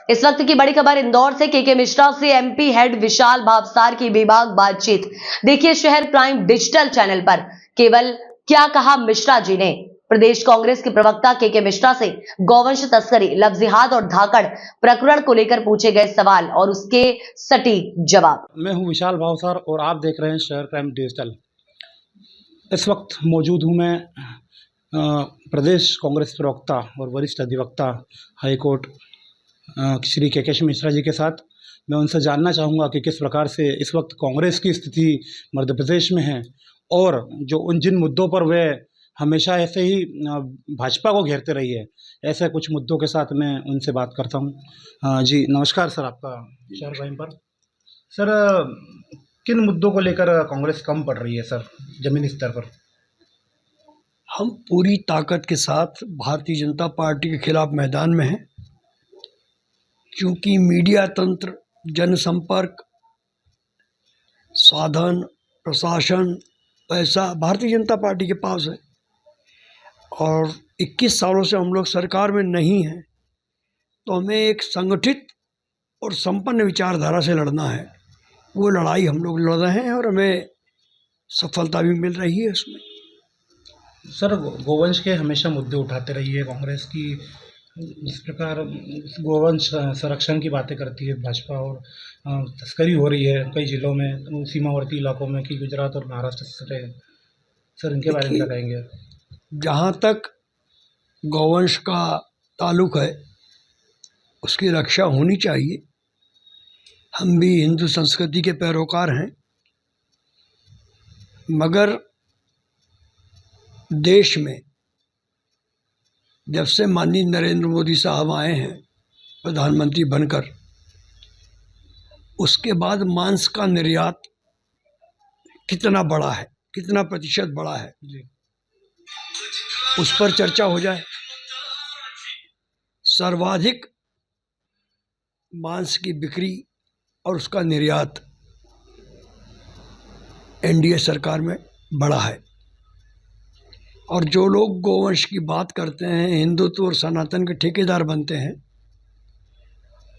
इस वक्त की बड़ी खबर इंदौर से। के मिश्रा से एमपी हेड विशाल भावसार की बेबाक बातचीत। देखिए शहर प्राइम डिजिटल चैनल पर। केवल क्या कहा मिश्रा जी ने। प्रदेश कांग्रेस के प्रवक्ता के मिश्रा से गौवंश तस्करी, लव जिहाद और धाकड़ प्रकरण को लेकर पूछे गए सवाल और उसके सटीक जवाब। मैं हूं विशाल भावसार और आप देख रहे हैं शहर प्राइम डिजिटल। इस वक्त मौजूद हूं मैं प्रदेश कांग्रेस प्रवक्ता और वरिष्ठ अधिवक्ता हाईकोर्ट श्री के मिश्रा जी के साथ। मैं उनसे जानना चाहूँगा कि किस प्रकार से इस वक्त कांग्रेस की स्थिति मध्य प्रदेश में है और जिन मुद्दों पर वे हमेशा ऐसे ही भाजपा को घेरते रही है, ऐसे कुछ मुद्दों के साथ मैं उनसे बात करता हूँ। जी नमस्कार सर, आपका शहर प्राइम पर। सर, किन मुद्दों को लेकर कांग्रेस कम पड़ रही है सर जमीनी स्तर पर? हम पूरी ताकत के साथ भारतीय जनता पार्टी के खिलाफ मैदान में हैं, क्योंकि मीडिया तंत्र, जनसंपर्क, साधन, प्रशासन, पैसा भारतीय जनता पार्टी के पास है और 21 सालों से हम लोग सरकार में नहीं हैं, तो हमें एक संगठित और संपन्न विचारधारा से लड़ना है। वो लड़ाई हम लोग लड़ रहे हैं और हमें सफलता भी मिल रही है उसमें। सर, गोवंश के हमेशा मुद्दे उठाते रही है कांग्रेस की। जिस प्रकार गोवंश संरक्षण की बातें करती है भाजपा और तस्करी हो रही है कई जिलों में, सीमावर्ती इलाकों में कि गुजरात और महाराष्ट्र से। सर, इनके बारे में क्या कहेंगे? जहाँ तक गौवंश का ताल्लुक है, उसकी रक्षा होनी चाहिए। हम भी हिंदू संस्कृति के पैरोकार हैं, मगर देश में जब से माननीय नरेंद्र मोदी साहब आए हैं प्रधानमंत्री बनकर, उसके बाद मांस का निर्यात कितना बढ़ा है, कितना प्रतिशत बढ़ा है जी, उस पर चर्चा हो जाए। सर्वाधिक मांस की बिक्री और उसका निर्यात एनडीए सरकार में बढ़ा है। और जो लोग गोवंश की बात करते हैं, हिंदुत्व और सनातन के ठेकेदार बनते हैं,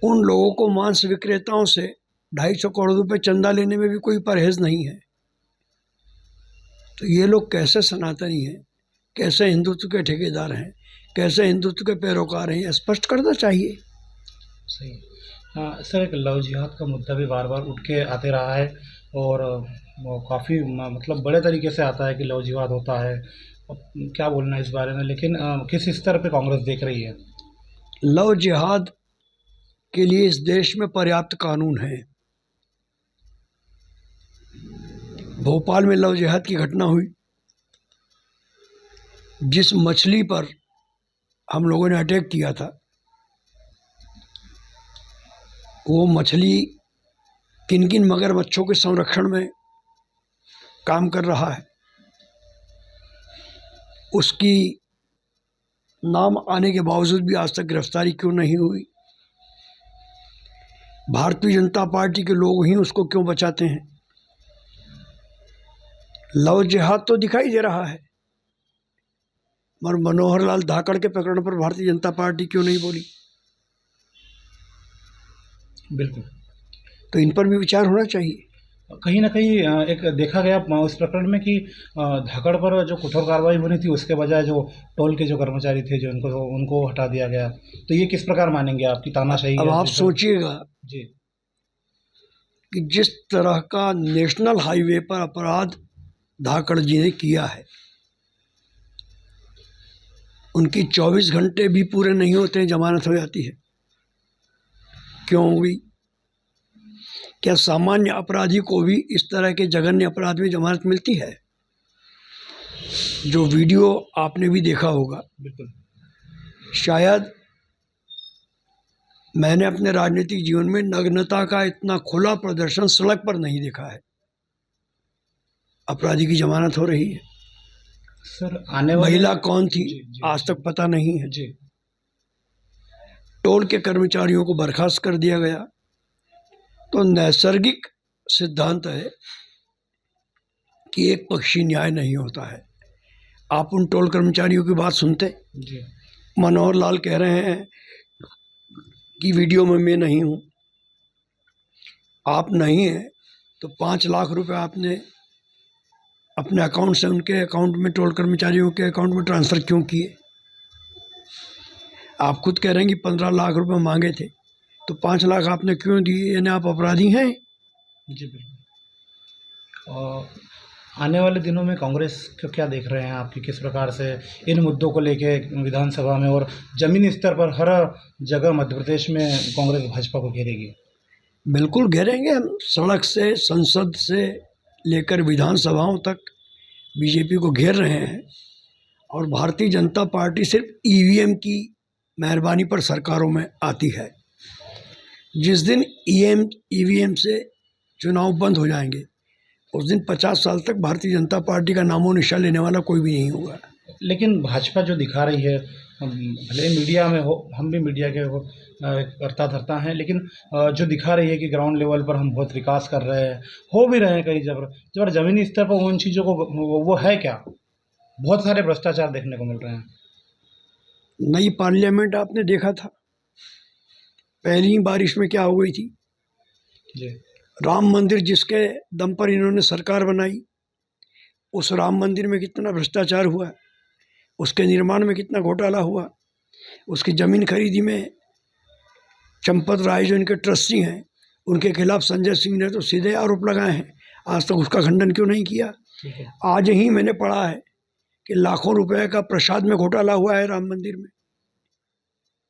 उन लोगों को मांस विक्रेताओं से 250 करोड़ रुपए चंदा लेने में भी कोई परहेज नहीं है। तो ये लोग कैसे सनातनी हैं, कैसे हिंदुत्व के ठेकेदार हैं, कैसे हिंदुत्व के पैरोकार हैं, स्पष्ट करना चाहिए। सही। सर, एक लव जिहाद का मुद्दा भी बार बार उठ के आते रहा है और काफ़ी मतलब बड़े तरीके से आता है कि लव जिहाद होता है। क्या बोलना है इस बारे में, लेकिन किस स्तर पे कांग्रेस देख रही है? लव जिहाद के लिए इस देश में पर्याप्त कानून है। भोपाल में लव जिहाद की घटना हुई, जिस मछली पर हम लोगों ने अटैक किया था, वो मछली किन किन मगरमच्छों के संरक्षण में काम कर रहा है, उसकी नाम आने के बावजूद भी आज तक गिरफ्तारी क्यों नहीं हुई? भारतीय जनता पार्टी के लोग ही उसको क्यों बचाते हैं? लव जिहाद तो दिखाई दे रहा है, मगर मनोहर लाल धाकड़ के प्रकरण पर भारतीय जनता पार्टी क्यों नहीं बोली? बिल्कुल। तो इन पर भी विचार होना चाहिए। कहीं ना कहीं एक देखा गया उस प्रकरण में कि धाकड़ पर जो कठोर कार्रवाई होनी थी, उसके बजाय जो टोल के जो कर्मचारी थे जो उनको हटा दिया गया। तो ये किस प्रकार मानेंगे आपकी तानाशाही? अब आप सोचिएगा जी कि जिस तरह का नेशनल हाईवे पर अपराध धाकड़ जी ने किया है, उनकी 24 घंटे भी पूरे नहीं होते हैं, जमानत हो जाती है। क्यों हुई? क्या सामान्य अपराधी को भी इस तरह के जघन्य अपराध में जमानत मिलती है? जो वीडियो आपने भी देखा होगा, बिल्कुल। शायद मैंने अपने राजनीतिक जीवन में नग्नता का इतना खुला प्रदर्शन सड़क पर नहीं देखा है। अपराधी की जमानत हो रही है। सर, आने वाली महिला कौन थी आज तक पता नहीं है जी। टोल के कर्मचारियों को बर्खास्त कर दिया गया। तो नैसर्गिक सिद्धांत है कि एक पक्षी न्याय नहीं होता है। आप उन टोल कर्मचारियों की बात सुनते जी। मनोहर लाल कह रहे हैं की वीडियो में मैं नहीं हूँ। आप नहीं हैं तो 5 लाख रुपए आपने अपने अकाउंट से उनके अकाउंट में, टोल कर्मचारियों के अकाउंट में ट्रांसफ़र क्यों किए? आप खुद कह रहे हैं कि 15 लाख रुपए मांगे थे, तो 5 लाख आपने क्यों दिए? यानी आप अपराधी हैं? जी बिल्कुल। और आने वाले दिनों में कांग्रेस को क्या देख रहे हैं आप कि किस प्रकार से इन मुद्दों को लेके विधानसभा में और ज़मीनी स्तर पर हर जगह मध्य प्रदेश में कांग्रेस भाजपा को घेरेगी? बिल्कुल घेरेंगे हम। सड़क से, संसद से लेकर विधानसभाओं तक बीजेपी को घेर रहे हैं। और भारतीय जनता पार्टी सिर्फ ईवीएम की मेहरबानी पर सरकारों में आती है। जिस दिन ईवीएम से चुनाव बंद हो जाएंगे उस दिन 50 साल तक भारतीय जनता पार्टी का नामो निशान लेने वाला कोई भी नहीं होगा। लेकिन भाजपा जो दिखा रही है, भले मीडिया में हो, हम भी मीडिया के करता धरता हैं, लेकिन जो दिखा रही है कि ग्राउंड लेवल पर हम बहुत विकास कर रहे हैं, हो भी रहे हैं कई जबर ज़मीनी स्तर पर उन चीज़ों को वो है क्या? बहुत सारे भ्रष्टाचार देखने को मिल रहे हैं। नई पार्लियामेंट आपने देखा था, पहली बारिश में क्या हो गई थी? जी। राम मंदिर जिसके दम पर इन्होंने सरकार बनाई, उस राम मंदिर में कितना भ्रष्टाचार हुआ, उसके निर्माण में कितना घोटाला हुआ, उसकी ज़मीन खरीदी में चंपत राय जो इनके ट्रस्टी हैं उनके खिलाफ संजय सिंह ने तो सीधे आरोप लगाए हैं। आज तक उसका खंडन क्यों नहीं किया? आज ही मैंने पढ़ा है कि लाखों रुपए का प्रसाद में घोटाला हुआ है राम मंदिर में,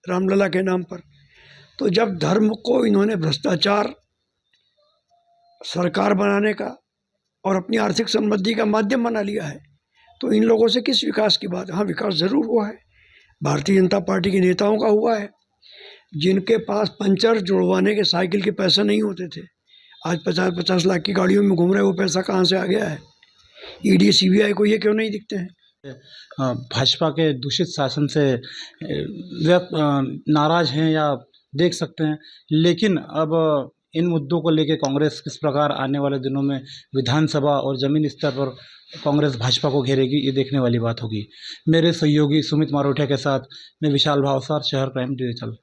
रामलला के नाम पर। तो जब धर्म को इन्होंने भ्रष्टाचार सरकार बनाने का और अपनी आर्थिक समृद्धि का माध्यम बना लिया है, तो इन लोगों से किस विकास की बात? हाँ, विकास ज़रूर हुआ है, भारतीय जनता पार्टी के नेताओं का हुआ है। जिनके पास पंचर जुड़वाने के साइकिल के पैसे नहीं होते थे, आज 50-50 लाख की गाड़ियों में घूम रहे, वो पैसा कहाँ से आ गया है? ईडी सीबीआई को ये क्यों नहीं दिखते हैं? भाजपा के दूषित शासन से वे नाराज हैं या देख सकते हैं, लेकिन अब इन मुद्दों को लेकर कांग्रेस किस प्रकार आने वाले दिनों में विधानसभा और ज़मीनी स्तर पर कांग्रेस भाजपा को घेरेगी, ये देखने वाली बात होगी। मेरे सहयोगी सुमित मारोठिया के साथ मैं विशाल भावसार, शहर क्राइम डिजिटल।